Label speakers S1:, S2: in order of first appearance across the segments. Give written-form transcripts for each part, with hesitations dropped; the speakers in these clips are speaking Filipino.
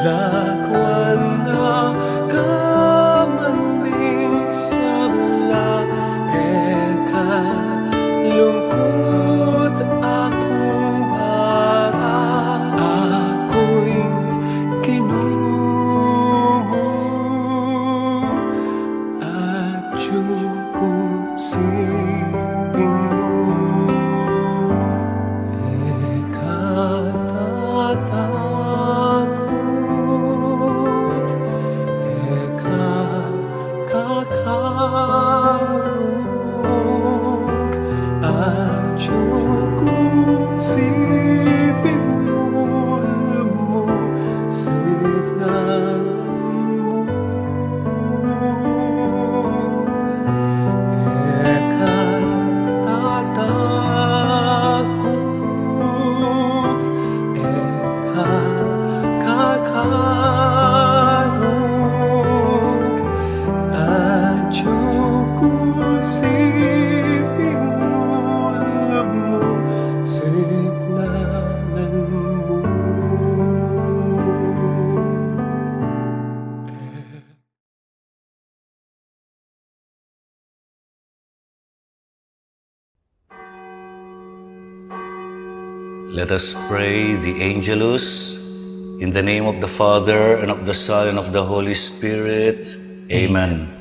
S1: Lakwan na kamaning sala eka lungkot akong bara ako'y kinumo at yung siping mo eka tatakot eka kakarong at yung siping mo signan mo eka tatakot eka kakarong at yung siping mo signan mo.
S2: Let us pray the Angelus. In the name of the Father, and of the Son, and of the Holy Spirit. Amen.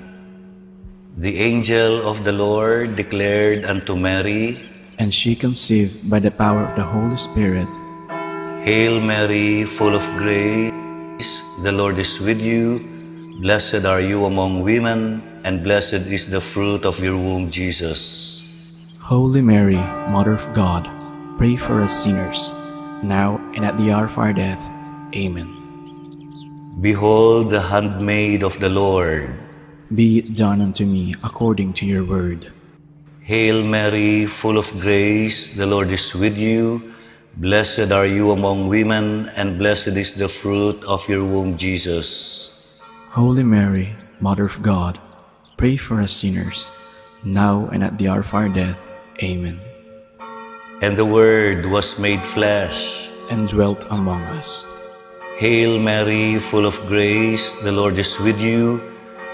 S2: The angel of the Lord declared unto Mary,
S3: And she conceived by the power of the Holy Spirit.
S2: Hail Mary, full of grace, the Lord is with you. Blessed are you among women, and blessed is the fruit of your womb, Jesus.
S3: Holy Mary, Mother of God, pray for us sinners, now and at the hour of our death. Amen.
S2: Behold the handmaid of the Lord.
S3: Be it done unto me according to your word.
S2: Hail Mary, full of grace, the Lord is with you. Blessed are you among women, and blessed is the fruit of your womb, Jesus.
S3: Holy Mary, Mother of God, pray for us sinners, now and at the hour of our death. Amen.
S2: And the Word was made flesh
S3: And dwelt among us.
S2: Hail Mary, full of grace, the Lord is with you.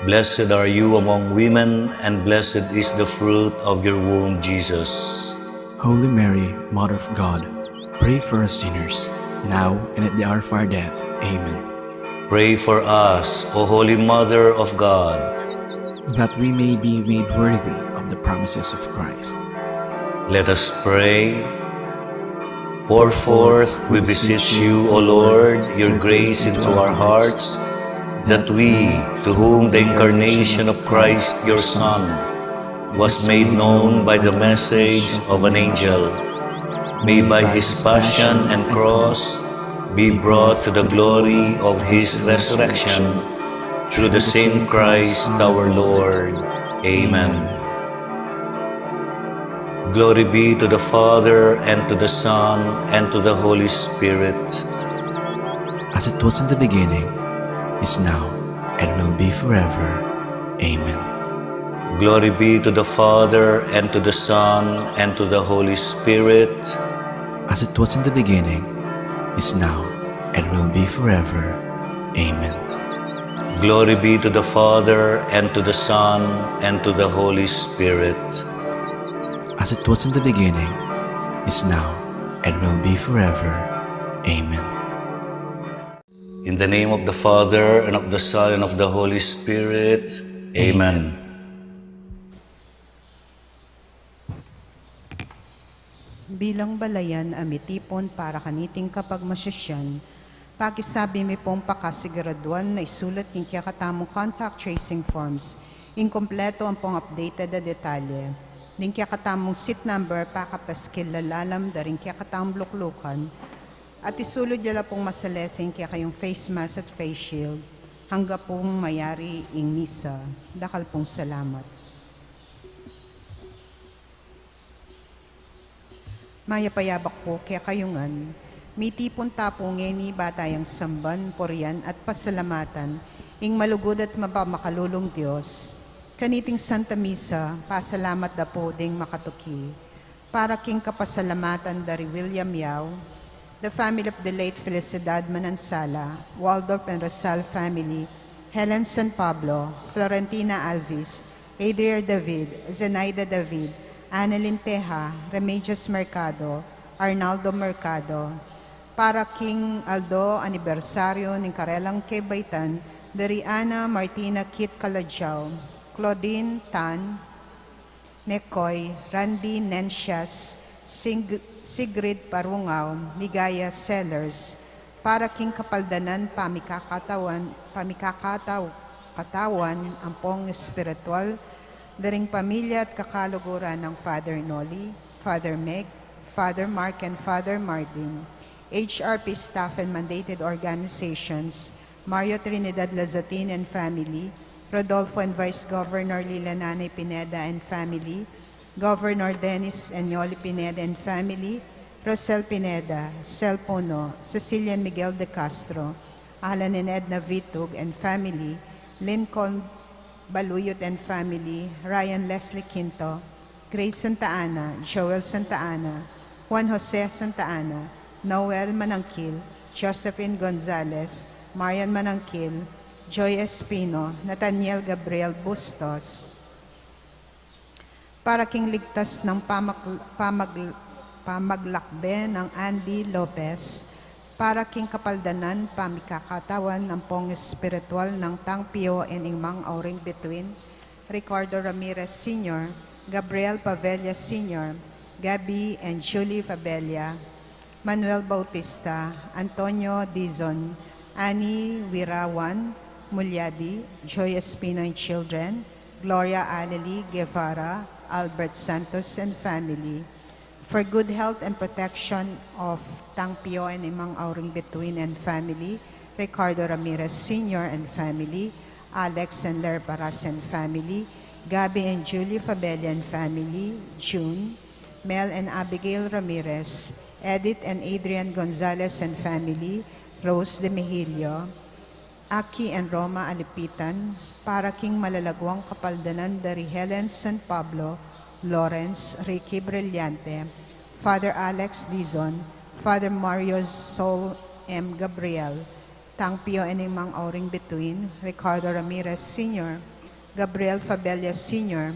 S2: Blessed are you among women, and blessed is the fruit of your womb, Jesus.
S3: Holy Mary, Mother of God, pray for us sinners, now and at the hour of our death. Amen.
S2: Pray for us, O Holy Mother of God,
S3: That we may be made worthy of the promises of Christ.
S2: Let us pray. Pour forth, we beseech you, O Lord, your grace into our hearts, that we, to whom the incarnation of Christ, your Son, was made known by the message of an angel, may by his passion and cross be brought to the glory of his resurrection, through the same Christ our Lord. Amen. Glory be to the Father, and to the Son, and to the Holy Spirit.
S3: As it was in the beginning, is now, and will be forever. Amen.
S2: Glory be to the Father, and to the Son, and to the Holy Spirit.
S3: As it was in the beginning, is now, and will be forever. Amen.
S2: Glory be to the Father, and to the Son, and to the Holy Spirit.
S3: As it was in the beginning, is now, and will be forever. Amen.
S2: In the name of the Father, and of the Son, and of the Holy Spirit. Amen.
S4: Bilang balayan amitipon para kaniting kapagmasasyan, pakisabi mi pong pakasiguraduan na isulat yung kakatamong contact tracing forms, inkompleto ang pong updated na detalye, ning kakatamong seat number pakapaskil lalalam daring kakatamong luklukan, at isulod yala pong masalesing kaya kayong face mask at face shield, hangga pong mayari ing misa. Dacal pong salamat. Mayapayabak po kaya kayungan, mitipon tapong ngeni batayang samban, poryan at pasalamatan, ing malugod at mapakalulong Diyos, kaniting Santa Misa, pasalamat da po ding makatuki, para king kapasalamatan dari William Yao, the family of the late Felicidad Manansala, Waldorf and Rosal family, Helen San Pablo, Florentina Alvis, Adria David, Zenaida David, Annalyn Teja, Remedios Mercado, Arnaldo Mercado, para King Aldo anibersaryo ng Karelang Kebaytan, Dariana Martina Kit Calajao, Claudine Tan, Nekoy, Randy Nencias, Sigrid Parungaw, Ligaya Sellers, para King Kapaldanan katawan ang pong espiritual, daring pamilya at kakaluguran ng Father Noli, Father Meg, Father Mark and Father Martin, HRP staff and mandated organizations, Mario Trinidad Lazatin and family, Rodolfo and Vice Governor Lila Nanay Pineda and family, Governor Dennis Enyoli Pineda and family, Rosel Pineda, Sel Puno, Cecilian Miguel de Castro, Alan and Edna Vitug and family, Lincoln Baluyot and family, Ryan Leslie Quinto, Grace Santa Ana, Joel Santa Ana, Juan Jose Santa Ana, Noel Manangkil, Josephine Gonzalez, Marian Manangkil, Joy Espino, Nathaniel Gabriel Bustos, para King ligtas ng pamaglakbe ng Andy Lopez, para King kapaldanan pamikakatawan ng pong espiritual ng Tang Pio and Ingmang Auring Between, Ricardo Ramirez Sr., Gabriel Pavella Sr., Gabby and Julie Fabella, Manuel Bautista, Antonio Dizon, Annie Wirawan, Mulyadi, Joy Espino and children, Gloria Aleli Guevara, Albert Santos and family, for good health and protection of Tang Pio and Imang Auring Between and family, Ricardo Ramirez Sr. and family, Alex and Ler Paras and family, Gabby and Julie Fabella and family, June, Mel and Abigail Ramirez, Edith and Adrian Gonzalez and family, Rose de Mejillo, Aki and Roma Alipitan, para King Malalagwang Kapaldanan dari Helen San Pablo, Lawrence, Ricky Brillante, Father Alex Dizon, Father Mario Sol M. Gabriel, Tang Pio and Imang Auring Between, Ricardo Ramirez Sr., Gabriel Fabella Sr.,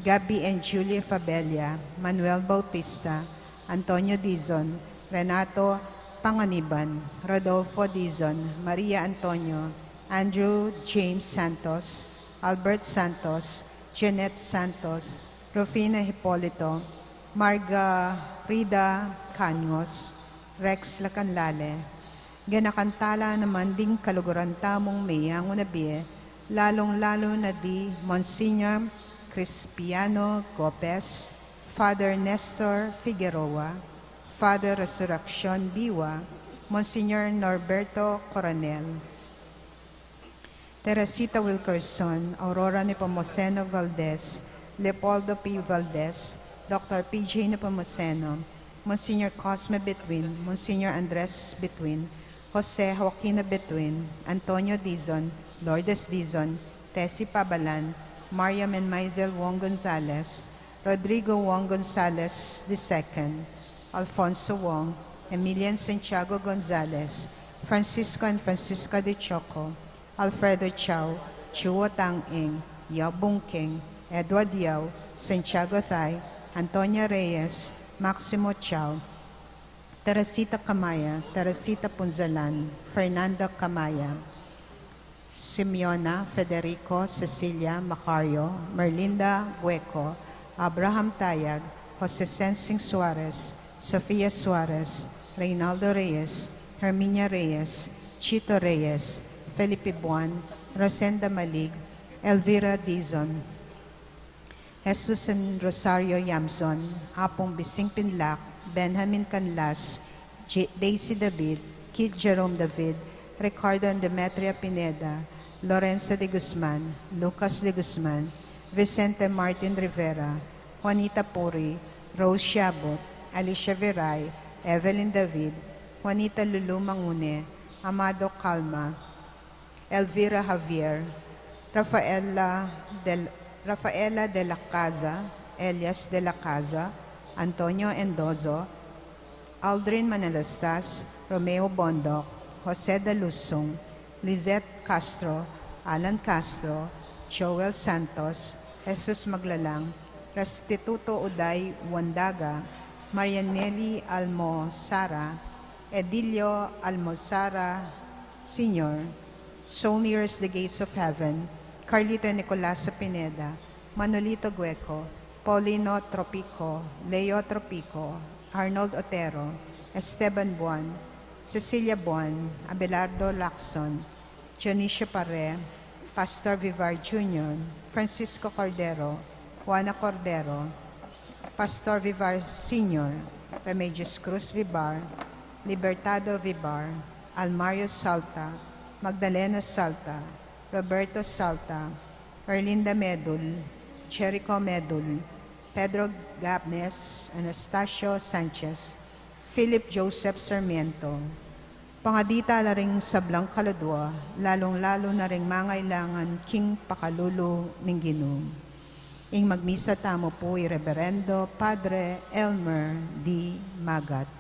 S4: Gabby and Julie Fabella, Manuel Bautista, Antonio Dizon, Renato Panganiban, Rodolfo Dizon, Maria Antonio, Andrew James Santos, Albert Santos, Jeanette Santos, Rufina Hipolito, Margarida Caños, Rex Lacanlale. Ganakantala naman ding kaluguran tamong mayang unabie, lalong-lalo na di Monsignor Crispiano Gopez, Father Nestor Figueroa, Father Resurrección Diwa, Monsignor Norberto Coronel, Teresita Wilkerson, Aurora Nepomuceno Valdez, Leopoldo P. Valdez, Dr. P.J. Nepomuceno, Monsignor Cosme Betwin, Monsignor Andres Betwin, Jose Joaquina Betwin, Antonio Dizon, Lourdes Dizon, Tessie Pabalan, Mariam and Maisel Wong Gonzalez, Rodrigo Wong Gonzalez II, Alfonso Wong, Emilian Santiago Gonzalez, Francisco and Francisca de Choco, Alfredo Chow, Chuo Tang-ing, Yao Bungking, Edward Yao, Santiago Thay, Antonia Reyes, Maximo Chow, Teresita Camaya, Teresita Punzalan, Fernanda Camaya, Simeona, Federico, Cecilia, Macario, Merlinda Hueco, Abraham Tayag, Jose Sensing Suarez, Sofia Suarez, Reynaldo Reyes, Herminia Reyes, Chito Reyes, Felipe Buan, Rosenda Malig, Elvira Dizon, Jesus and Rosario Yamson, Apong Bising Pinlac, Benjamin Canlas, Daisy David, Kid Jerome David, Ricardo and Demetria Pineda, Lorenza de Guzman, Lucas de Guzman, Vicente Martin Rivera, Juanita Puri, Rose Shabot, Alicia Veray, Evelyn David, Juanita Lulu Mangune, Amado Calma, Elvira Javier, Rafaela de la Casa, Elias de la Casa, Antonio Endozo, Aldrin Manalastas, Romeo Bondoc, Jose Dalusong, Lizette Castro, Alan Castro, Joel Santos, Jesus Maglalang, Restituto Uday Wandaga, Marianelli Almosara, Edilio Almosara Sr., Soul Nearest the Gates of Heaven, Carlito Nicolasa Pineda, Manolito Gueco, Paulino Tropico, Leo Tropico, Arnold Otero, Esteban Buan, Cecilia Buan, Abelardo Lacson, Dionisio Pare, Pastor Vivar Jr., Francisco Cordero, Juana Cordero, Pastor Vivar Sr., Remedios Cruz Vivar, Libertado Vivar, Almario Salta, Magdalena Salta, Roberto Salta, Erlinda Medul, Jericho Medul, Pedro Gabnes, Anastasio Sanchez, Philip Joseph Sarmiento. Pangadita la ring sablang kaludwa, lalong-lalo na ring mangailangan king pakalulu ning Ginoo. Ing magmisa tamo po Reverendo Padre Elmer D. Magat.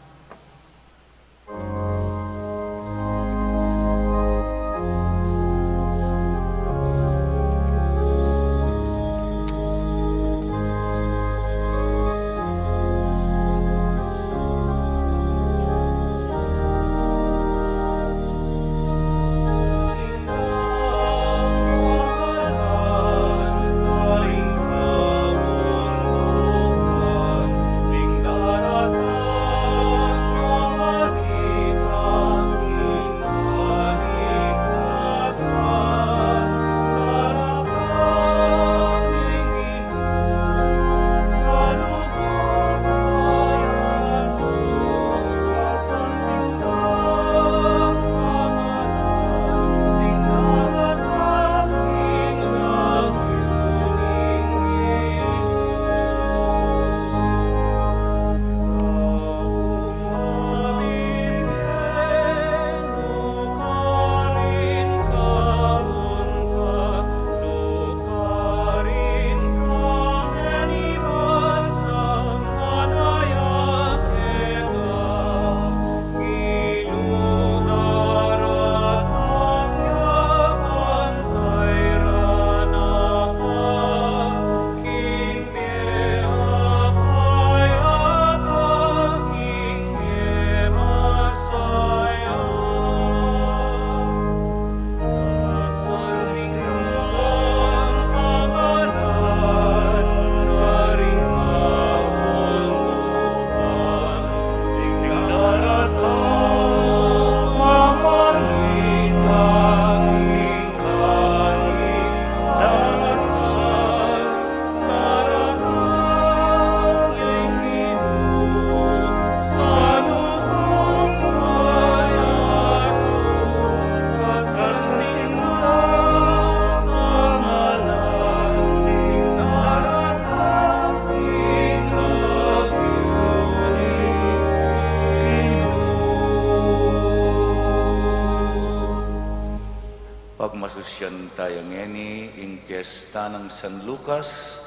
S2: Pagmasusyan tayo ngeni, ing piyesta ng San Lucas,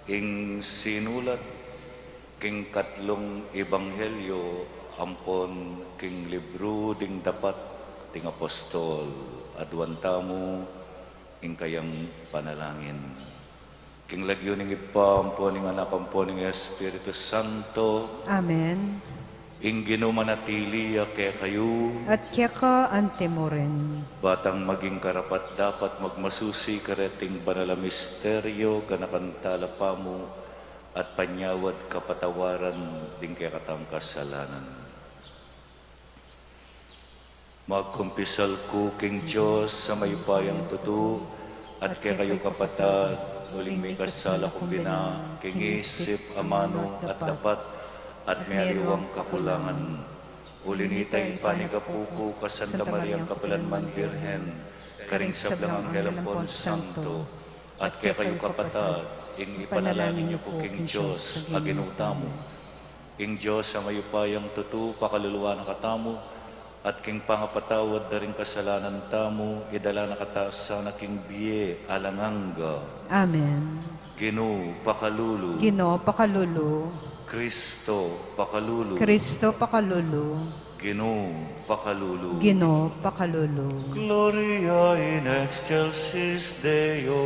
S2: ing sinulat, king katlong ebanghelyo, ampon, king libro, ding dapat, ting apostol, adwan tamo, ing kayang panalangin. King lagyo ning ipampo, ning anak ampo, ning Espiritu Santo.
S4: Amen.
S2: Ing ginumanatili kaya kayo,
S4: At kaya ka ante mo rin.
S2: batang maging karapat dapat magmasusi karating banal na misteryo, kanakantala pa mo, at panyawad kapatawaran, ding kaya katang kasalanan. Magkumpisal ko, King Diyos, sa mayupayang tuto, at kaya kayo kapatad, uling may kasala kong bina, king isip, amano, at dapat, at may aliwang kakulangan. Ulinitay panigapuko, kasanda Mariang Kapilanman Birhen, karing sablang Anghel Ampon Santo, at kaya kayo kapatad, ing ipanalangin niyo po, King Diyos, aginutamo. Ing Diyos, sa mayupayang tuto, pakaluluwa na katamo, at king pangapatawad na rin kasalanan tamo, idala na kataasan na king biye, alanganga.
S4: Amen.
S2: Ginoo pakalulu.
S4: Ginoo pakalulu.
S2: Kristo pakalulu.
S4: Kristo pakalulu.
S2: Ginoo pakalulu.
S4: Ginoo pakalulu.
S2: Gloria in excelsis Deo.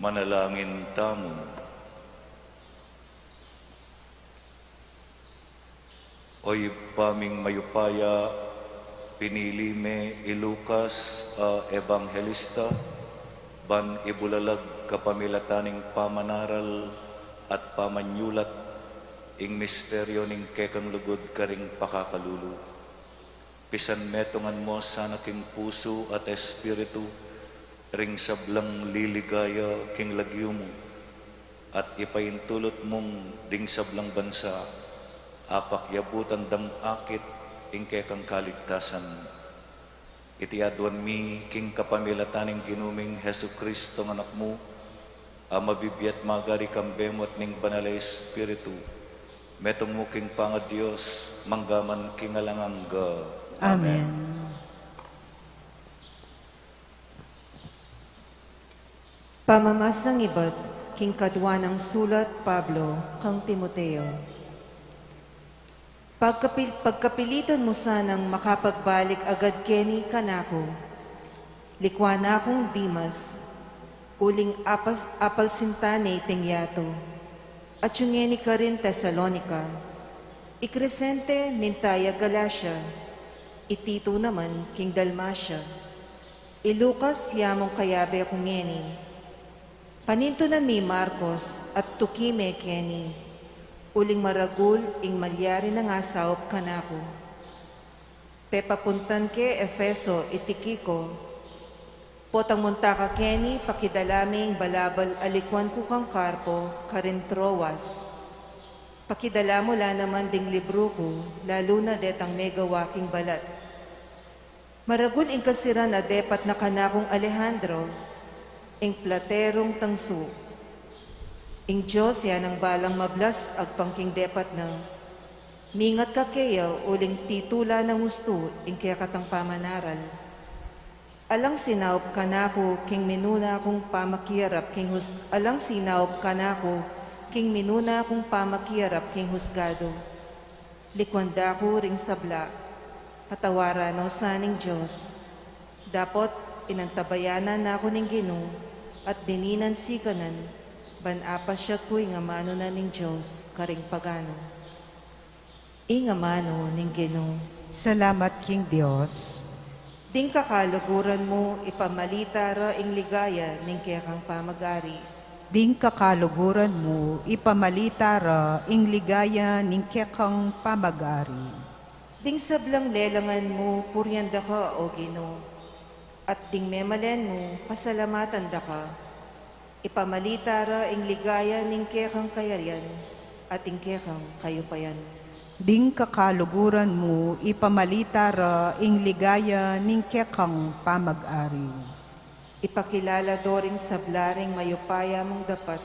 S2: Manalangin tamo. Oy paming mayupaya, pinili me Lucas Evangelista, ban ibulalag kapamilataning pamanaral at pamanyulat ing misteryo ning kekang lugod karing pakakalulu. Pisan metongan mo sana king puso at espiritu, ring sablang liligaya king lagyo mo, at ipaintulot mong ding sablang bansa, apakyabutan dang akit ing kekang kaligtasan. Itiadwan mi king kapamilataning ginuming Hesu Kristo ng anak mo, mabibiyat magari kambemot ning banalay espiritu, metong mo king panga Diyos, manggaman king alangangga.
S4: Amen.
S5: Pamamasang ibat, king kadwa ng sulat Pablo, kang Timoteo. Pagkapilitan mo sanang makapagbalik agad keni kanako, likwa na akong Dimas, uling apal sintane tingyato, at yungeni ka rin Tesalonika, ikresente mintaya Galacia, itito naman king Dalmacia, ilukas yamong kayabe akong ngeni, paninto na mi Marcos at tukime keni, uling Maragul ing malyari na nga saop kanako. Pepapuntan ke Efeso itikiko, potang munta ka keni pakidalaming balabal alikwan ko kang Karpo karin Troas. Pakidala mo la naman ding libro ko, lalo na detang megawaking balat. Maragul ing kasira na depat na kanakong Alejandro, ing platerong tangsu. Ing Diyos yan ang balang mablas ag pangking depat na. Mingat ka kayo uling titula ng gusto ing kaya katang pamanaral. Alang sinaop ka na ako king minuna akong pamakiyarap king alang sinaop ka na ako king minuna akong pamakiyarap king husgado. Likwanda ko ring sabla, patawara no saning Diyos. Dapot inantabayanan na ako ning Ginoo, at dininan sikanan, banapa siya ko'y nga mano na ning Diyos, karing pagano. Inga mano ning Ginoo.
S4: Salamat king Dios.
S5: Ding kakaluguran mo ipamalita ra ing ligaya ning kekang pamagari.
S4: Ding kakaluguran mo, ipamalita ra ing ligaya ning kekang pamagari.
S5: Ding sablang lelangan mo puryanda ka o Ginoo. At ding memalen mo pasalamatan da ka. Ipamalita ra ing ligaya ning kekang kayaryan at ing kekang kayupayan.
S4: Ding kakaluguran mo, ipamalita ra ing ligaya ning kekang pamag-ari.
S5: Ipakilala doring sablaring mayupaya mong dapat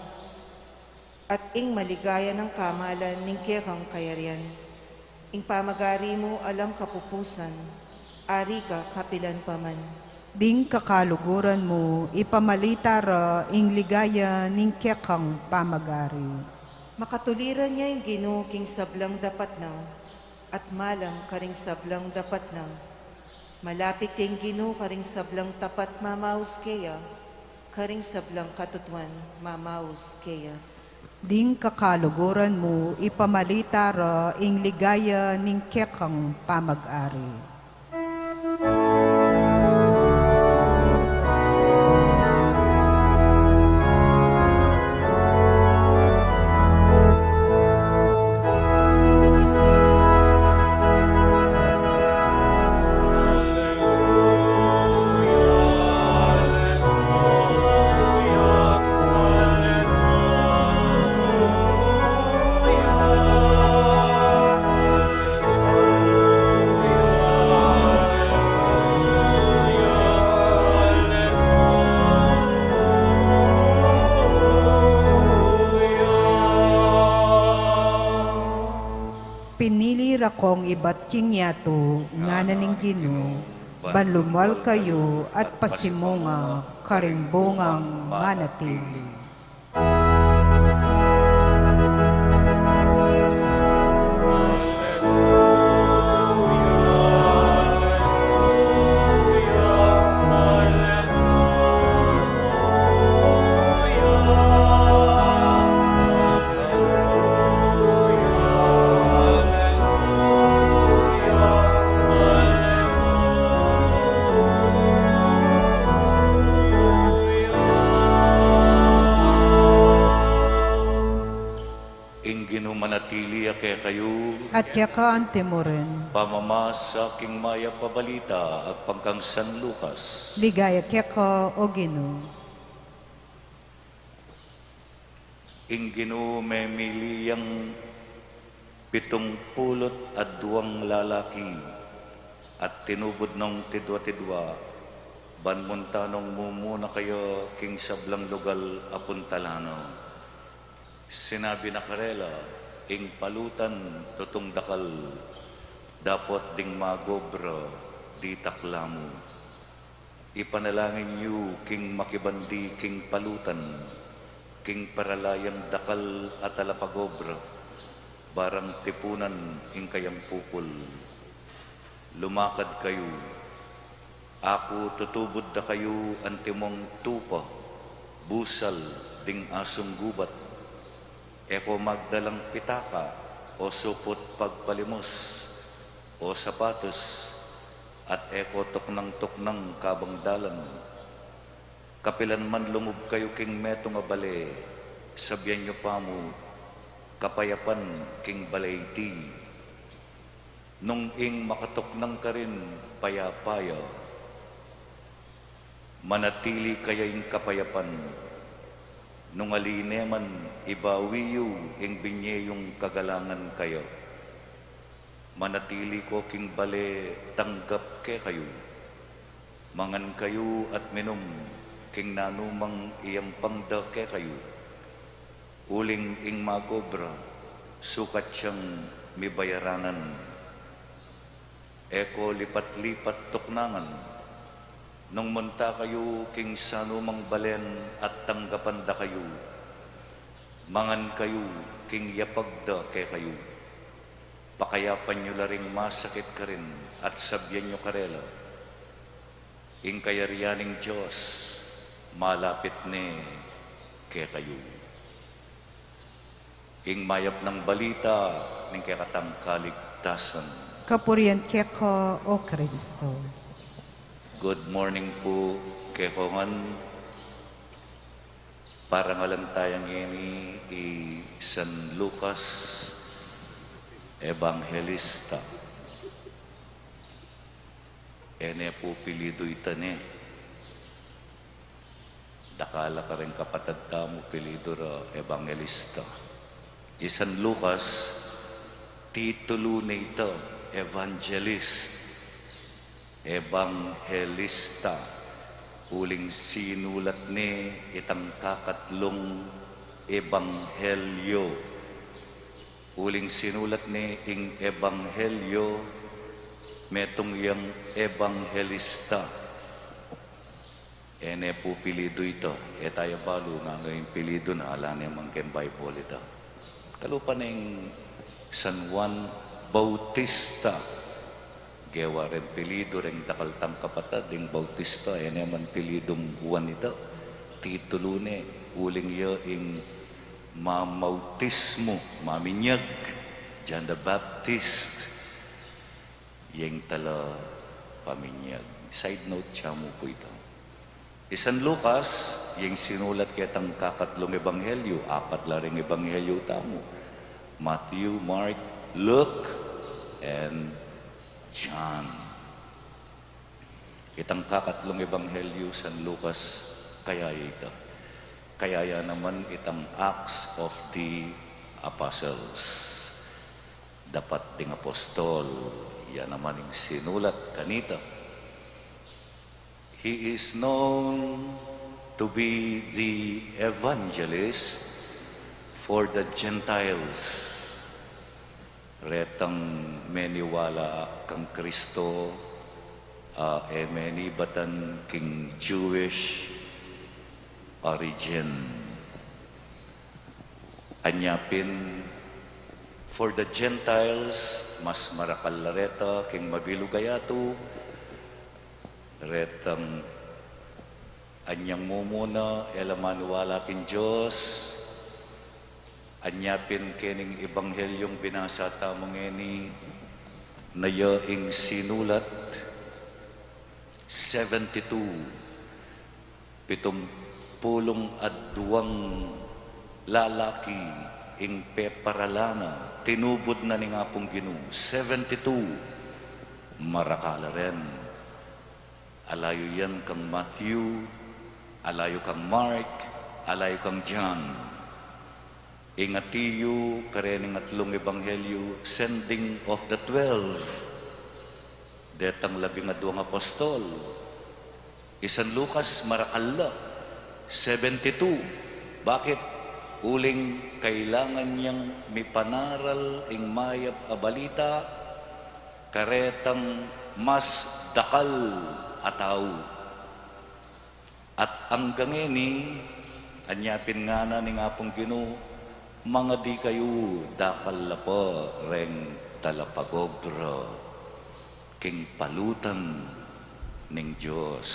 S5: at ing maligaya ng kamalan ning kekang kayaryan. Ing pamagari mo alam kapupusan, ari ka kapilan paman.
S4: Ding kakaluguran mo, ipamalita ra ing ligaya ning kekang pamag-ari.
S5: Makatuliran niya yung Ginoo king sablang dapat na, at malam karing sablang dapat na. Malapit king Ginoo karing sablang tapat mamaus keya, karing sablang katutuan mamaus keya.
S4: Ding kakaluguran mo, ipamalita ra ing ligaya ning kekang pamag-ari. Kong ibat king yato, nga naning Ginoo, banlumal kayo at pasimunga, karimbungang manatili.
S2: Kaya kayo
S4: at kaya kaante mo rin.
S2: pamamas sa aking maya pabalita at pangkang San Lucas.
S4: Ligaya kaya ka o Ginoo.
S2: Ing Ginoo memili yang 70 at 2 lalaki at tinubod ng tidwa-tidwa banmuntanong mumuna kayo king sablang lugal apuntalano. Sinabi na karela ing palutan tutong dakal, dapot ding magobra di taklamo. Ipanalangin niyo king makibandi king palutan, king paralayang dakal at alapagobra, barang tipunan ing kayang pupul. Lumakad kayo, ako tutubod da kayo antimong tupa, busal ding asong gubat. Eko magdalang pitaka o supot pagpalimos o sapatos at eko tuknang kabang dalan. Kapilan man lungub kayo king meto nga bale, sabyan nyo pa mo, kapayapan king balayti. Nung ing makatuknang ka rin paya-paya, manatili kaya ing kapayapan. Nung alineman, ibawiyo ing binyeyong kagalangan kayo. Manatili ko king bale, tanggap ke kayo. Mangan kayo at minum, king nanumang iyampangda ke kayo. Uling ing magobra, sukat siyang mibayaranan. Eko lipat-lipat tuknangan, nung munta kayo king sanumang balen at tanggapan da kayo, mangan kayo king yapagda ke kayo. Pakayapan nyo laring masakit ka rin at sabyan nyo karela. Ing kayarianing Diyos, malapit ne ke kayo. Ing mayap ng balita ning kakatangkalik
S6: kaligtasan.
S4: Kapurian keko o Kristo.
S6: Good morning po, kekongan. Para nga lang tayong ini San Lucas Evangelista. Ene po pilido itane. Dakala ka rin kapatid mo pilido ra Evangelista. San Lucas, titulo na ito, Evangelist. Evangelista, uling sinulat ni itang kakatlong ebanghelyo. Uling sinulat ni ing ebanghelyo, metong yang evangelista. Ene po pilido ito. E tayo balo nga ngayon pilido na alam niya mangkin Bible ito. Kalupa na yung San Juan Bautista. Gewa rin pilido rin dakaltang kapatid ng Bautista, e naman pilidong Juan ito. Titulo ni, uling yo ing mamautismo, maminyag, John the Baptist, yung tala paminyag. Side note siya mo po ito. San Lucas, yung sinulat kitang kakatlong ebanghelyo, apat la ring ebanghelyo tamo. Matthew, Mark, Luke, and John. Itang kakatlong ebanghelyo San Lucas, kaya ito. Kaya naman itang Acts of the Apostles. Dapat ding apostol, yan naman yung sinulat kanita. He is known to be the evangelist for the Gentiles. Retang meniwala kang Kristo, menibatan king Jewish origin. Anyapin, for the Gentiles, mas marakal reta king mabilugayato, retang anyang mumuna, elamanuwala king Diyos, anyapin kening ebanghelyong binasa tamong eni na yaing sinulat 72 72 lalaki ing peparalana tinubod na ni nga pong Ginoo. 72 marakala ren. Alayo yan kang Matthew, alayo kang Mark, alayo kang John. Ingatiyo, karening atlong ebanghelyo, sending of the 12. Detang 12 apostol. San Lucas, marakalla, 72. Bakit? Uling kailangan niyang mipanaral ing mayap a balita, karetang mas dakal ataw. At hanggang ini, anyapin nga na ni nga pong Ginoo, mga di kayo dakal pa reng talapagobra king palutan ning Diyos.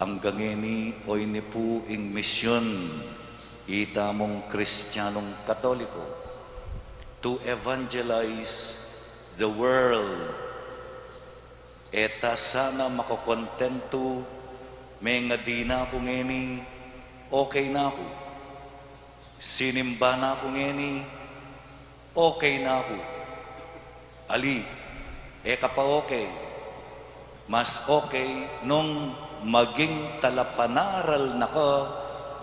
S6: Ang gangeni oy ni po ing misyon itamong Kristiyanong Katoliko to evangelize the world. Eta sana makokontento may nga di na ako ngeni, okay na ako. Sinimba na ako ngeni, okay na ako. Ali, eka pa okay. Mas okay nung maging talapanaral na ka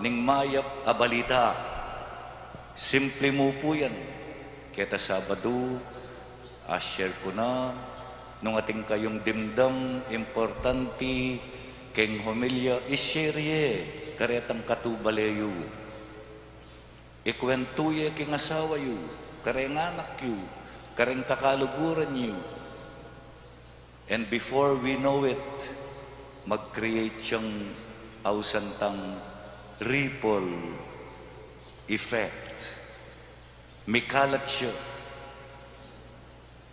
S6: ning mayap a balita. Simple mo po yan. Keta Sabado, share ko na, nung ating kayong dimdam, importante, keng homilya, isyerye, karetang katubaleyo. Ikwentuye king asawa yu, kareng anak yu, kareng kakaluguran yu. And before we know it, mag-create siyang ausantang ripple effect. Mikalat siya.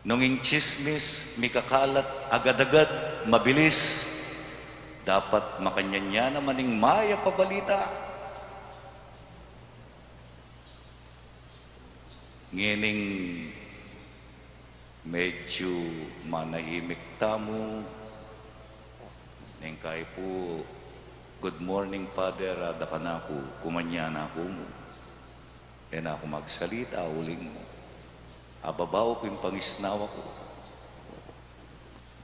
S6: Nunging chismis, mikakalat, agad-agad, mabilis. Dapat makanyanya naman ng maya pabalita. Ngining medyo manahimik tamo. Neng kay po, good morning, Father, ada ka na ako, kumanya na ako mo. E na ako magsalita, uling mo. Ababaw ko yung pangisnawa ko.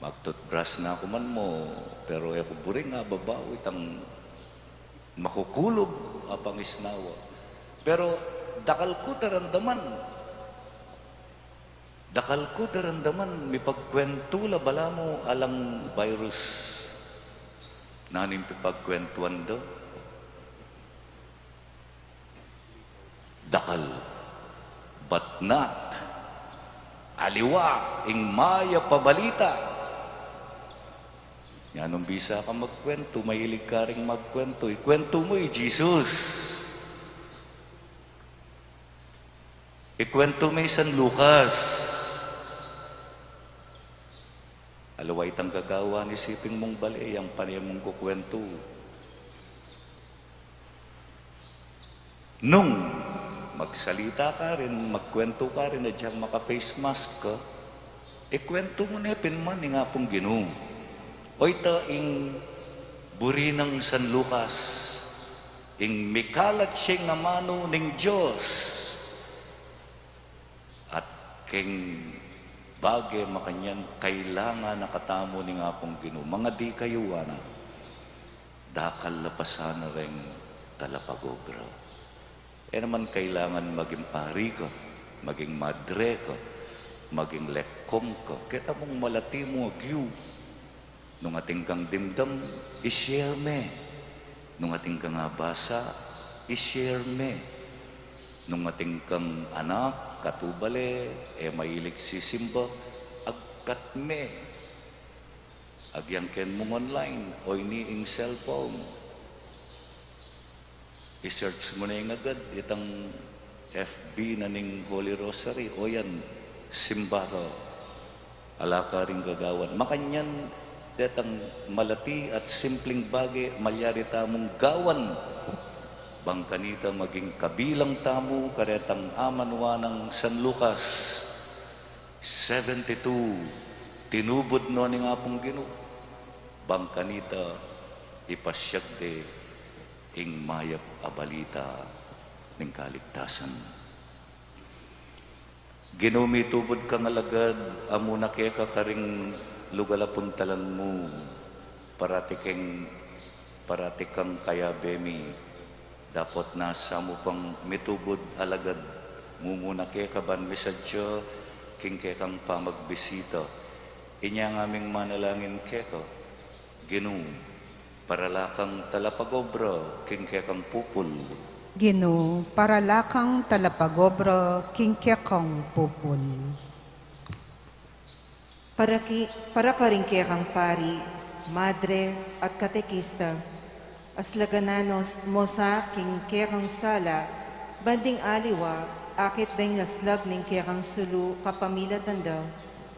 S6: Magtutbrush na ako man mo, pero ako buring ababaw itang makukulog ang pangisnawa. Pero dakal ko darandaman. Dakal ko darandaman, may pagkwentula bala mo alang virus. Nanin pipagkwentuan do. Dakal, but not aliwa, ing maya pabalita. Yan ang bisa ka magkwento, mahilig ka rin magkwento. Ikwento mo Jesus. Ikwento mo San Lucas. Alaway tang gagawa ni siping mong bali, ang panay mong kukwento. Nung magsalita ka rin, magkwento ka rin na diyang maka-face mask ka, ikwento mo na pinman ni nga pong Ginoo. O ito ing buri ng San Lucas, ing mikalat siyang namano ng Diyos, at king bagay makanyan kailangan nakatamo ni nga pong Ginoo. Mga di kayo na Dacal lapasan na rin talapagogra. E naman kailangan maging pari ka, maging madre ka, maging lekom ka. Kita mong malati mo agyo. Nung ating kang dimdam, i-share me. Nung ating kang basa, i-share me. Nung ating kang anak, katubale, mahilig sisimba, agkat me. Agyang ken mong online, o iniing cellphone. I-search mo na yung agad, itang FB na ning Holy Rosary, o yan, simba ka. Ala ka rin gagawan. Makanyan, detang malati at simpleng bagay, malyari tamong gawan. Bangkanita maging kabilang tamo, karetang amanwa ng San Lucas 72, tinubod no ni nga pong Ginoo. Bangkanita, ipasyag de, ing mayap abalita ng kaligtasan. Ginoo mitubod kang alagad, amuna kaya kakaring lugalapuntalan mo, parati kang kaya bemi, dapat nasa mo pang mitubod alagad, mumuna kaya kaban misadyo, king kaya kang pamagbisita. Inya ng aming manalangin kaya ka, Ginoo, paralakang talapagobra, king kaya kang pupul.
S4: Ginoo, paralakang talapagobra, king kaya kang pupul.
S5: Para ka rin kaya kang pari, madre at katekista, aslagananos mo sa king kaya kang sala, banding aliwa, akit dahil naslag ning kaya kang sulu, kapamila tandaw,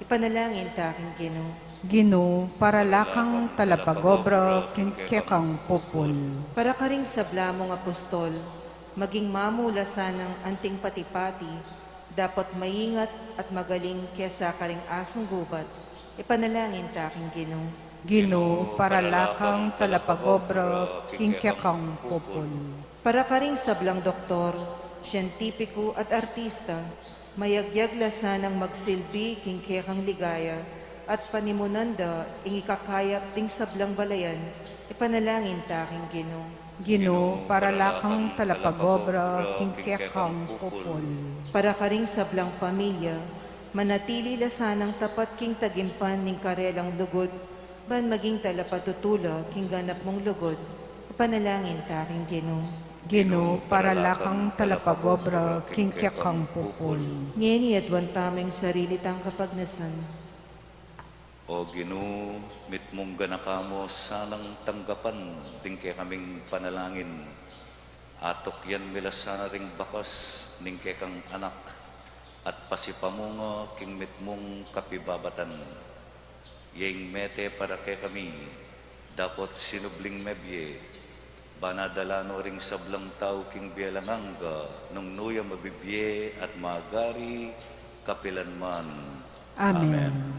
S5: ipanalangin ta aking Ginoo.
S4: Ginoo, paralakang talapagobra, king kaya kang pupul.
S5: Para ka rin sablamong apostol, maging mamulasan ng anting patipati, dapat maingat at magaling kesa karing asong gubat, ipanalangin ta aking Ginoo.
S4: Ginoo, paralakang talapagobra, king kaya kang pupul.
S5: Para ka ring sablang doktor, siyentipiko at artista, mayagyaglasan ng magsilbi king kaya kang ligaya, at panimunanda ing ikakayap ding sablang balayan, ipanalangin ta aking Ginoo.
S4: Ginoo, paralakang talapagobra, king kaya kang pupul.
S5: Para ka ring sablang pamilya, manatili lasanang tapat king tagimpan ning karelang lugod, ban maging talapatutula king ganap mong lugod, ipanalangin ta aking Ginoo.
S4: Ginoo, paralakang talapagobra, king kaya kang pupul.
S5: Ngeni adwan taming sarili tang kapagnasan.
S6: O Ginoo, mitmong ganakamo sanang tanggapan, din kaya kaming panalangin. Atok yan mila sana ring bakas, ning kaya kang anak, at pasipamunga king mitmong kapibabatan. Yang mete para kaya kami, dapat sinubling mebye, banadalano ring sablang tao king bialanganga, nung nuya mabibye at magari kapilanman.
S4: Amen.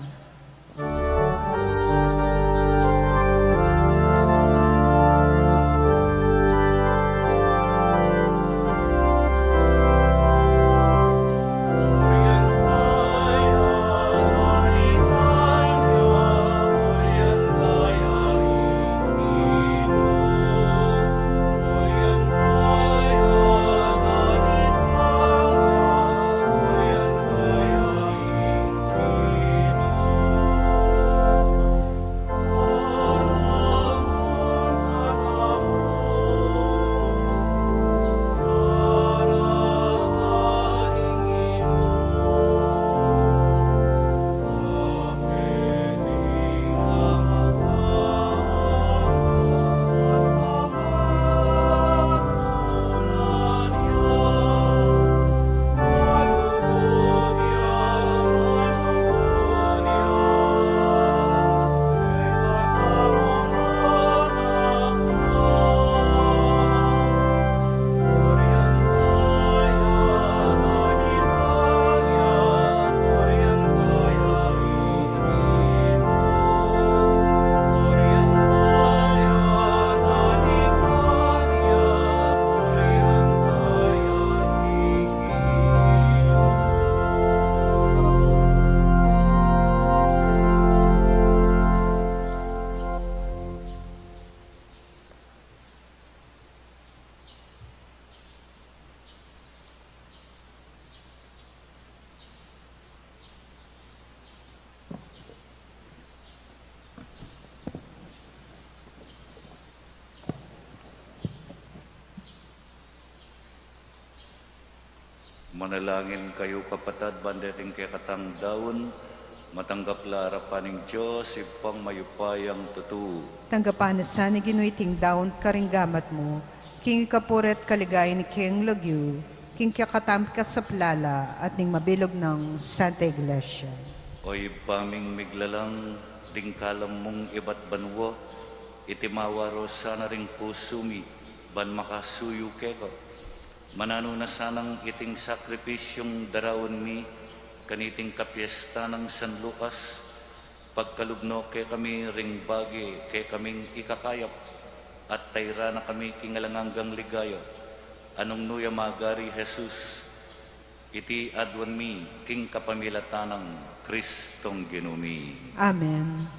S6: Manalangin kayo kapatad, bandating kay katang daon, matanggap lara paning Diyos, ipang mayupayang tutu.
S4: Tanggapan na sana ginuiting daon karinggamat mo, king kapuret kaligay ni king lagyu, king kakatam ka sa plala at ning mabilog ng Santa Iglesia.
S6: Oy paming miglalang, dingkalam mong iba't banwa, itimawaro sana ring pusumi, ban makasuyo keko. Manano na sanang iting sakripisyong darawon mi, kaniting Capiyestan ng San Lucas, pagkalugno kay kami ring bagi, kay kaming ikakayap, at tayra na kami kingalanganggang ligayo, anong nuya magari Jesus, iti adwan mi, king kapamilatanang Kristong ginumi.
S4: Amen.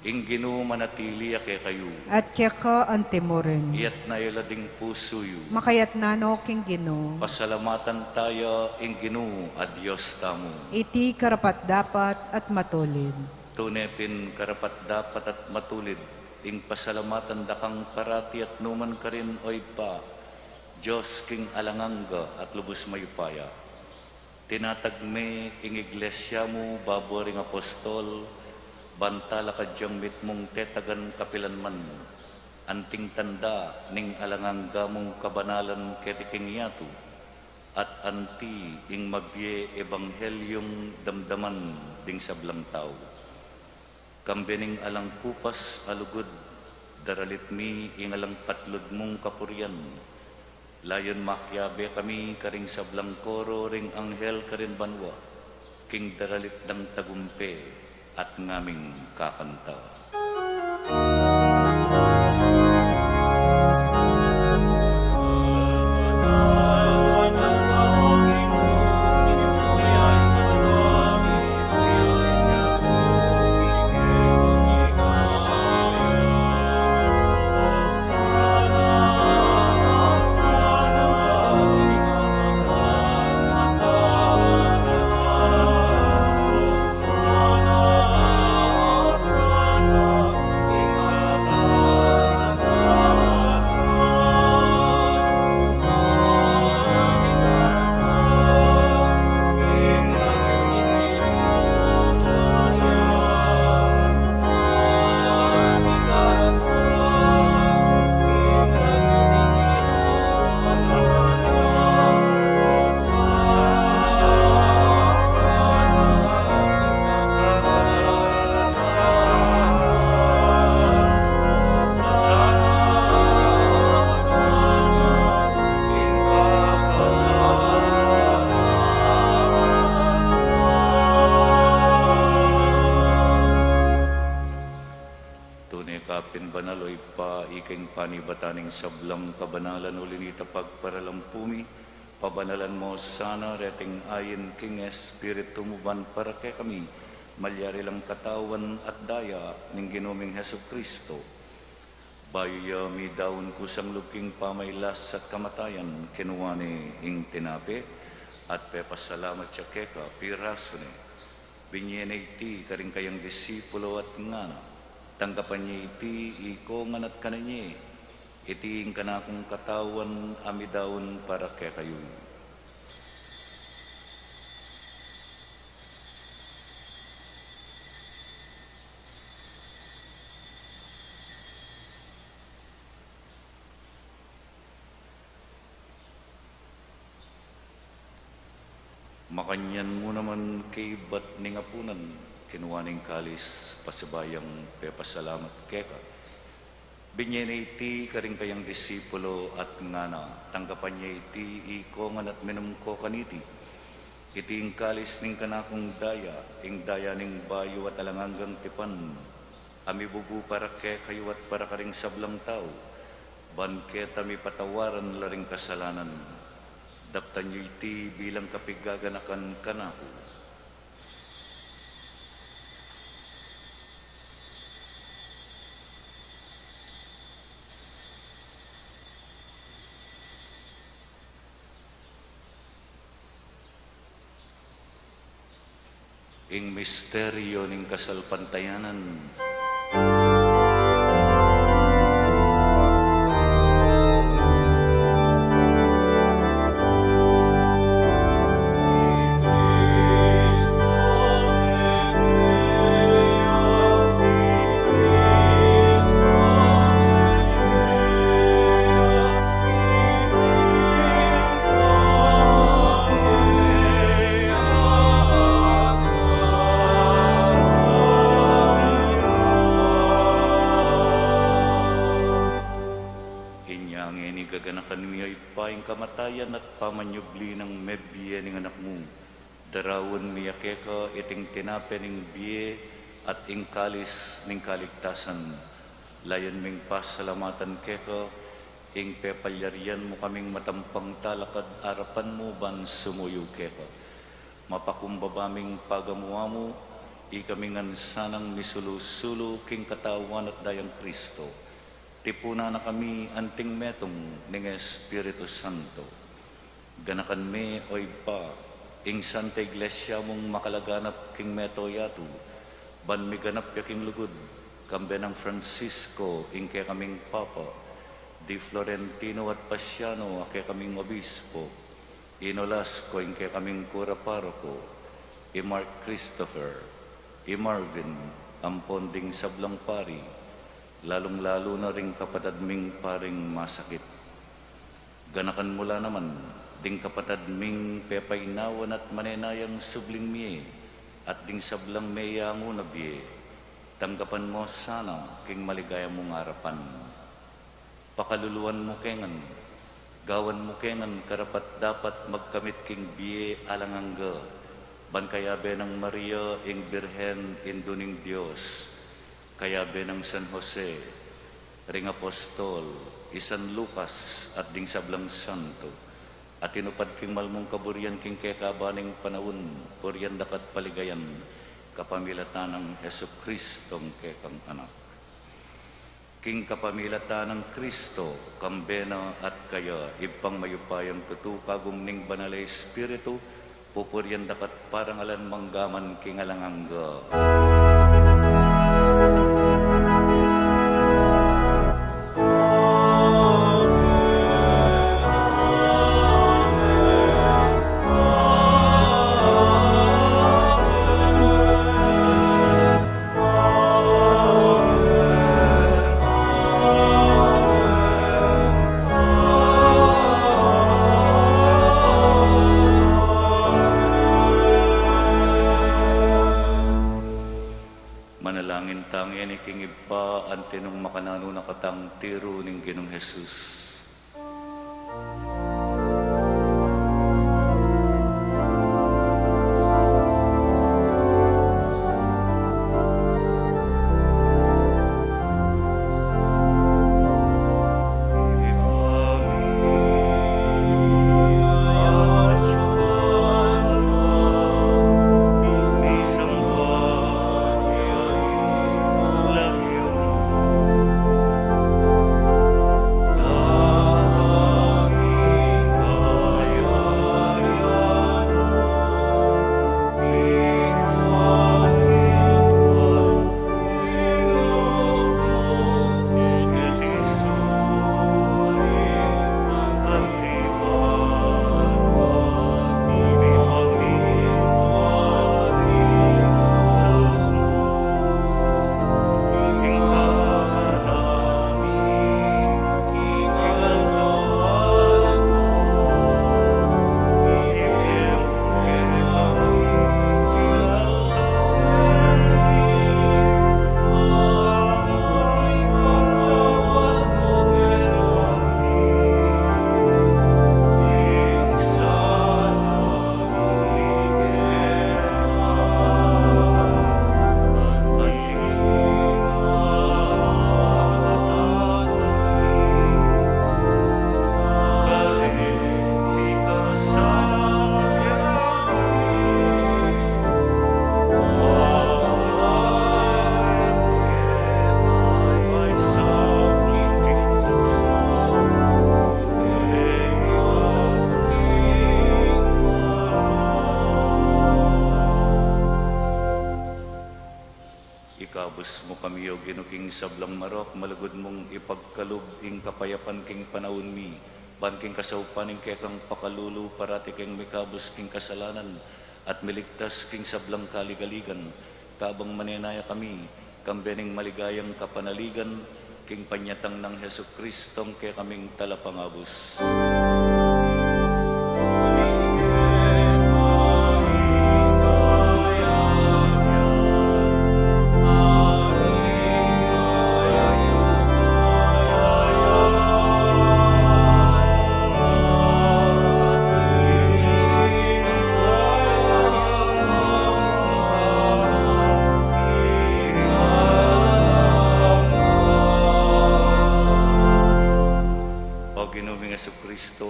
S6: Ing ginu manatili kay kayo,
S4: At kaya ka ang timurin,
S6: iyat na ilading pusoyo,
S4: makayat nano king gino,
S6: pasalamatan tayo ing ginu a Diyos tamo.
S4: iti karapat dapat at matulid.
S6: Tunepin karapat dapat at matulid, ing pasalamatan dakang parati at numan ka rin oy pa, Diyos king alanganga at lubos mayupaya. Tinatagme ing iglesia mo, baboring apostol, bantala ka diyang mitmong tetagan kapilanman, anting tanda ning alangangga mong kabanalan ketiking yato, at anti ing mabye ebanghelyong damdaman ding sablang tao. Kambening alang kupas alugod, daralit mi ing alang patlod mong kapurian, layon makyabe kami karing sablang koro ring anghel karin banwa, king daralit ng tagumpe, at ngaming kakanta. karing sablang kabanalan ulinita pagparalampumi, pabanalan mo sana reting ayin king Espiritu mo ban para kay kami, malyari lang katawan at daya ning ginuming Heso Kristo. Bayo mi daon kusang luking pamaylas at kamatayan, kinuwani ing tinapi, at pepasalamat siya keka, piraso ni. Binyenay ti karing kayang disipulo at ngana, tanggapan niya iti ikongan at kananye, itiing kanakong katawan ami daon para kay kayo. Makanyan mo naman kay bat ni ngapunan, kinuwaning kalis pasibayang pepasalamat keka. Binyenay iti karing kayang disipulo at ngana, tanggapan niya iti ikongan at minum ko kaniti. Iti ing kalis ning kanakong daya, ing daya ning bayo at alanganggang tipan, ami bubu para ke kayo at para karing sablang tao, banket ami patawaran laring kasalanan. Daptan niyo iti bilang kapigaganakan kanako. Ing misteryo ning kasalpantayanan, kamatayan at pamanyubli ng mebye ning anak mo. Darawon miya keka iting tinape ning biye at ing kalis ning kaligtasan. Layan ming pasalamatan keka, ing pepalyarian mo kaming matampang talakad arapan mo ban sumuyo keka. Mapakumbabaming pagamuwa mo, ikamingan sanang misulu-sulu king katawan at dayang Kristo. Tipuna na kami anting metong ning Espiritu Santo. Ganakan me oy pa, ing Santa Iglesia mong makalaganap king meto yatu, ban mi ganap yaking lugod, kambe ng Francisco, ing kaya kaming Papa, di Florentino at Pasiano, kaya kaming Obispo, NOLASCO, ing kaya kaming Cura Paroko, i Mark Christopher, i Marvin, amponding sablang pari, lalong-lalo na ring kapatad ming paring masakit. Ganakan mula naman, ding kapatad ming pepaynawan at manenayang subling miye, at ding sablang meyango na biye. Tanggapan mo sana, king maligaya mong harapan. Pakaluluan mo kengan, gawan mo kengan, karapat dapat magkamit king biye alangangga. Bankayabe ng Maria, ing Birhen, induning Diyos. Kayabe ng San Jose, ring Apostol, San Lucas at ding sablang Santo, at tinupad king malmong kaburian king kekabaning panahon, purian dakat paligayan, kapamilatan ng Heso Kristong kekang anak. King kapamilatan ng Kristo, kambena at kaya, ipang mayupayang tutukagong ning banalay Espiritu, pupurian dakat parangalan manggaman king alangangga. Tinong makanano nakatang tiro ning Ginong Jesus. ginuking sablang marok, malugod mong ipagkalub ing kapayapan king panahon mi, ban king kasaupaning kekang pakalulu, parati king mikabos king kasalanan, at miligtas king sablang kaligaligan, kabang manenaya kami, kambening maligayang kapanaligan, king panyatang ng Hesu Kristong kaya kaming talapangabos.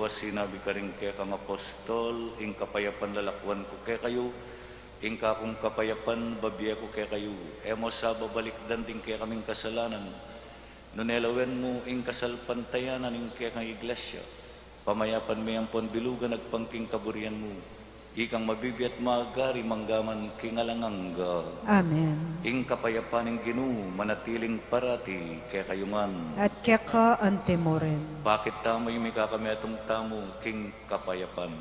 S6: Sinabi ka rin kaya kang apostol, ing kapayapan lalakwan ko kaya kayo, ing kakong kapayapan babiya ko kaya kayo, emo sa babalik danding kaya kaming kasalanan, nunelawen mo ing kasalpantayanan ing kaya kang iglesia, pamayapan may ampon bilugan nagpangking kaburian mo, ikang mabibiat magari manggaman kingalangangga.
S4: Amen.
S6: Ing kapayapan ng Ginoo manatiling parati kaya kayo man.
S4: At kaya ka antemoren.
S6: Bakit tamo yung may kakami atong tamo king kapayapan?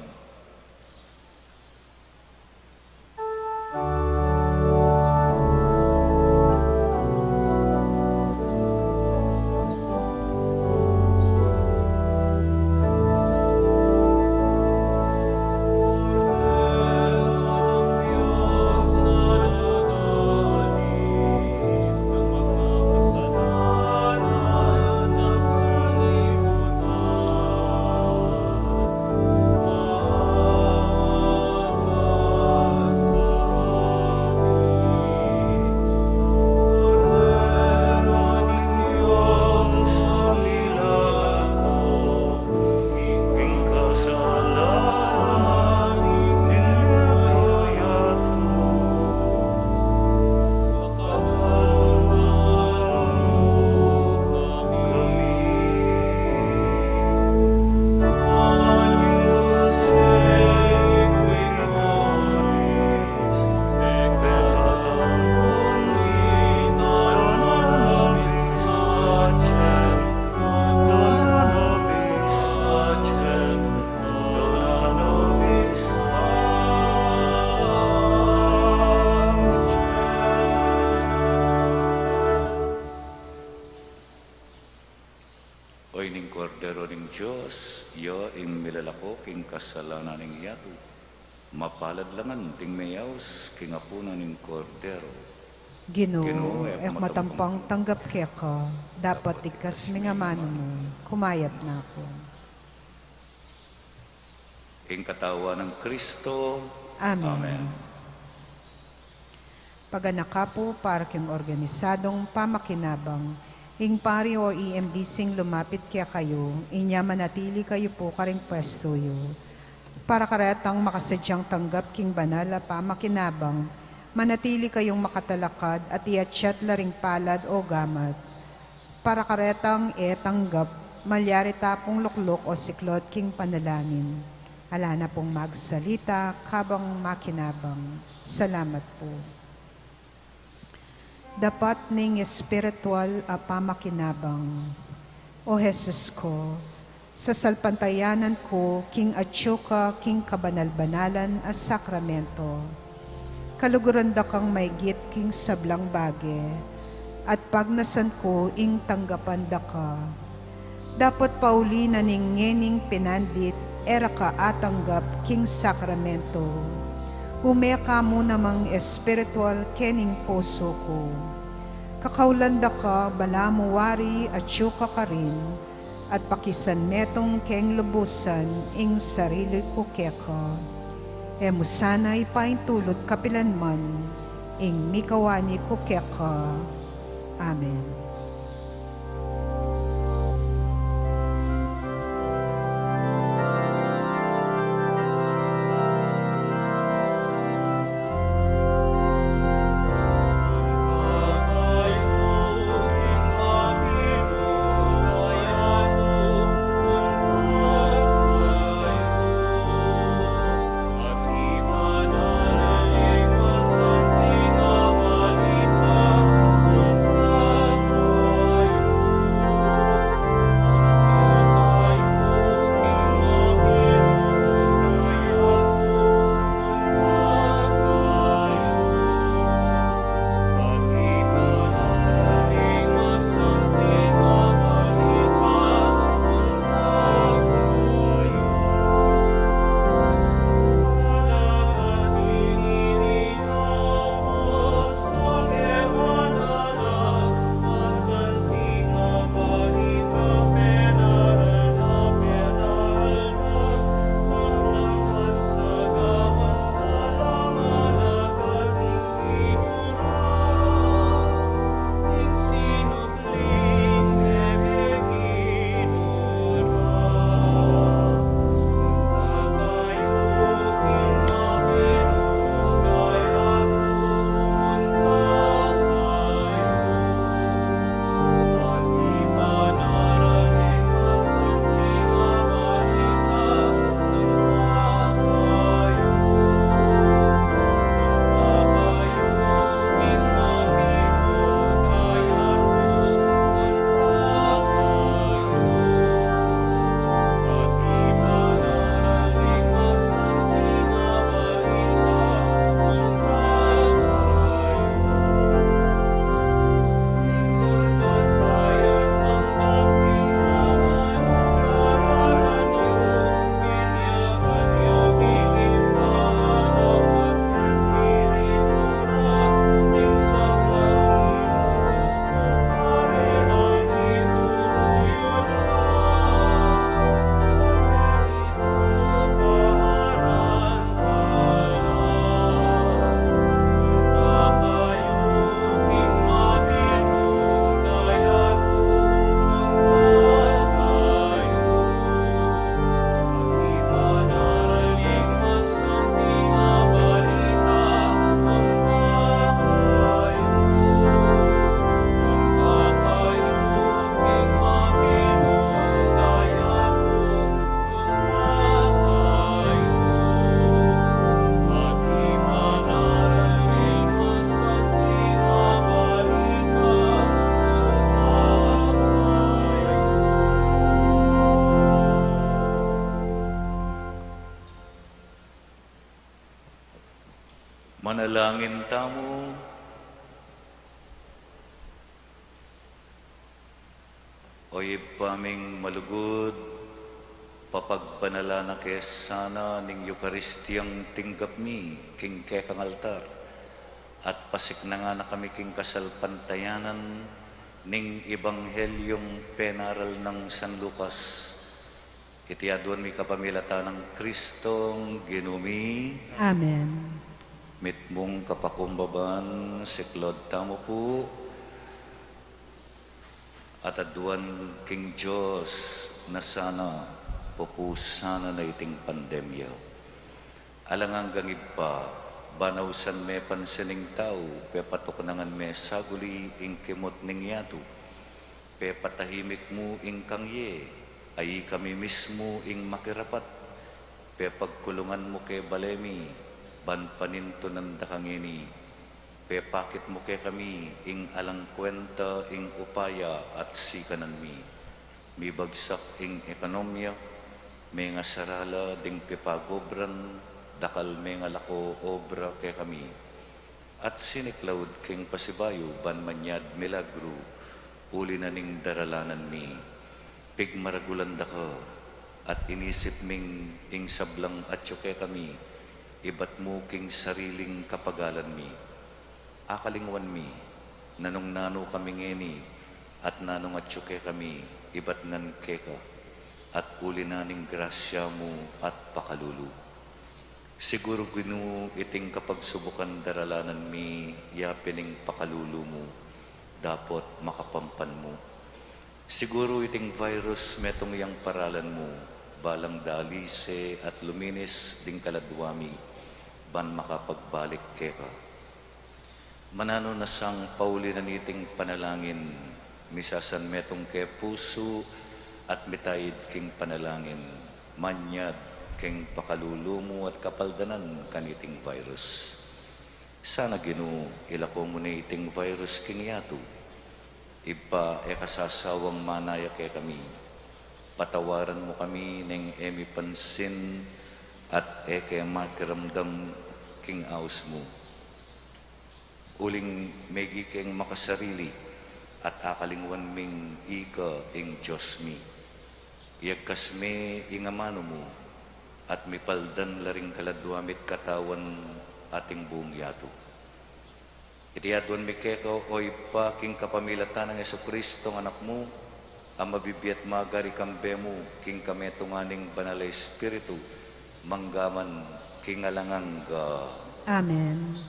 S6: Kasalanan ng yato, mapalad langan ting mayaws, kingapunan ng kordero.
S4: Ginoo, matampang tanggap kaya ka, dapat ikas mga mano mo, kumayat na ako.
S6: Ing katawa ng Kristo.
S4: Amen.
S6: Amen.
S4: Paganaka po para king organisadong pamakinabang, ing pari o EMD lumapit kaya kayo, inya manatili kayo po karing pwesto yo. Para karetang makasadyang tanggap king banala pamakinabang, manatili kayong makatalakad at iatyat laring palad o gamat. Para karetang tanggap, malyari tapong luklok o siklot king panalangin. Ala na pong magsalita kabang makinabang. Salamat po. Dapat ning espiritual a pamakinabang. O Jesus ko, sa salpantayanan ko, king atyuka, king kabanal-banalan as sakramento. Kaluguran da kang maygit, king sablang bage, at pagnasan ko, ing tanggapan da ka. Dapat pauli na ning ngening pinandit, era ka atanggap, king sakramento. Humeka mo namang espiritual kening puso ko. Kakaulanda ka, balamuwari, atyuka ka rin, at pakisan metong keng lubusan ing sarili ko keka. Emo sana ipaintulot kapilanman ing mikawani ko keka. Amen.
S6: Manalangin tamo. Oy paming malugod, papagbanala na kesana ning Eukaristiyang tinggap mi, king kekang altar, at pasik na nga na kami king kasalpantayanan ning Ebanghelyong penaral ng San Lucas. Itiaduan mi kapamilata ng Kristong ginumi.
S4: Amen.
S6: Mitmong kapakumbaban, siklod tamo po, at aduan king Diyos na sana pupusana na iting pandemya. Alangang gangib pa, banawsan me pansining tao, pepatok nangan me saguli ing kimot ning yato, pepatahimik mo ing kangye, ay kami mismo ing makirapat, pepagkulungan mo ke balemi, ban paninto ng dakangini, pepakit mo ke kami ing alang kwenta ing upaya at sikanan mi bagsak ing ekonomiya, may nga sarala ding pipagobran, dakal may nga lako obra ke kami, at siniklawd king pasibayo ban manyad milagro, uli na ning daralanan mi, pig maragulan da ka, at inisip ming ing sablang atyo ke kami, ibat mo king sariling kapagalan mi. Akalingwan mi, nanong nano kami ngeni, at nanong atsyuke kami, ibat ngan keka, at uli naning grasya mo at pakalulu. Siguro ginu iting kapagsubukan daralanan mi, yapining pakalulu mo, dapat makapampan mo. Siguro iting virus metong yang paralan mo, balang dalise at luminis ding kaladwami, ban makapagbalik keka. Manano na sang pauli na niting panalangin, misasan metong ke puso at mitayid king panalangin, manyad king pakalulumo at kapaldanan kaniting virus. Sana Ginoo ilako mo na iting virus king yato, ipa kasasawang manaya ke kami, patawaran mo kami ng emi pansin at eke makiramdam king aus mo. Uling megi keng makasarili at akalingwan ming ika ing Diyos mi. Iagkas me ingamano mo at mipaldan laring kaladwamit katawan ating buong yato. Itiaduan mi keko oy pa king kapamilatan ng Jesucristo ng anak mo, ang mabibiyat magari kambe mo king kametunganing banal na Espiritu, manggaman king alanganga.
S4: Amen.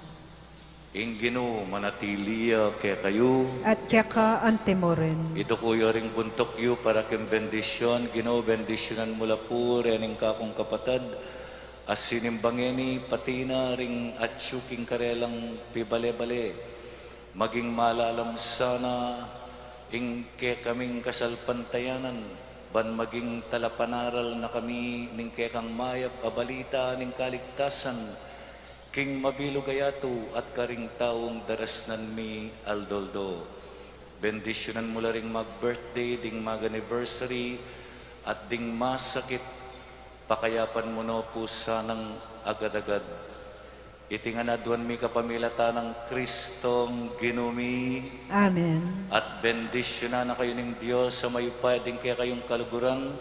S6: Ingino manatiliya kaya kayo.
S4: At kaya ka antemo rin.
S6: Ito ko ring buntok yu para kem bendisyon. Gino bendisyonan mula po rening kakong kapatad. As sinimbangeni patina ring atsyuking karelang pibale-bale. Maging malalam sana ing kaya kaming kasalpantayanan. Ban maging talapanaral na kami ning kaya kang mayap abalita ning kaligtasan. King mabilugayato at karing taong darasnan mi aldoldo. Bendisyonan mula ring mag-birthday, ding mag-anniversary, at ding masakit, pakayapan mo no po sanang agad-agad. Itinganaduan mi kapamilata ng Kristong ginumi.
S4: Amen.
S6: At bendisyonan na kayo ng Diyos sa may pwedeng kaya kayong kaluguran,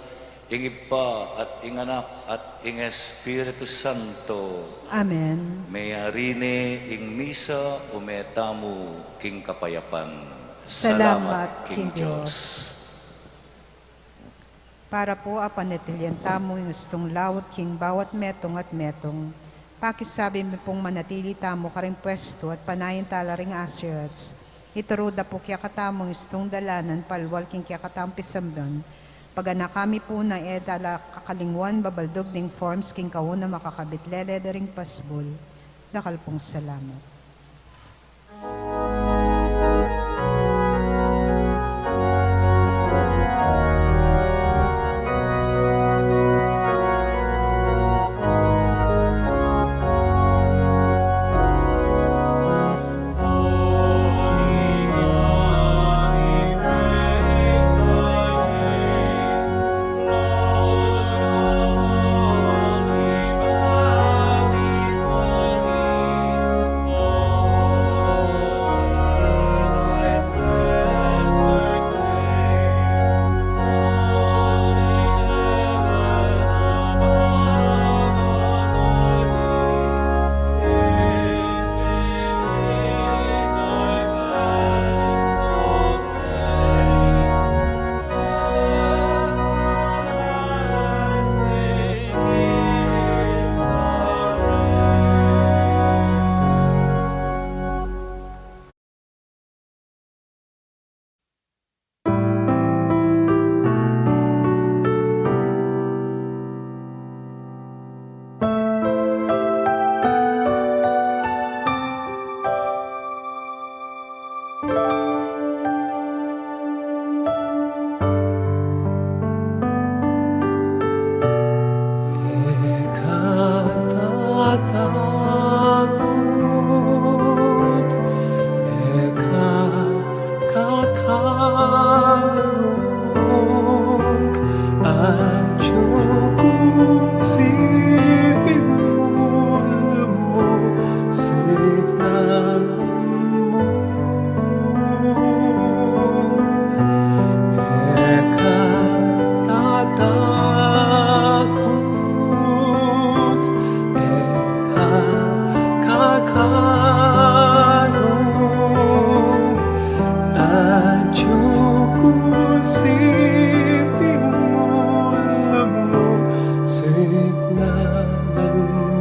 S6: ing Iba at ing Anak at ing Espiritu Santo.
S4: Amen.
S6: Mayarine ing Misa umetamu king kapayapan.
S4: Salamat king Diyos. Para po apanatilian tamo yung gustong lawat king bawat metong at metong, pakisabi mo pong manatili tamo karing pwesto at panayin tala ring asirats. Ituruda po kaya katamong gustong dalanan palwal king kaya katamong Pisamban. Pagana kami po na edala kakalingwan babaldog ning forms king kauna makakabit lele daring pasbol. Dacal pong salamat.
S1: simul mo, signan mo. Eka tatakot, eka kakarot, adyo ko simul mo, signan mo.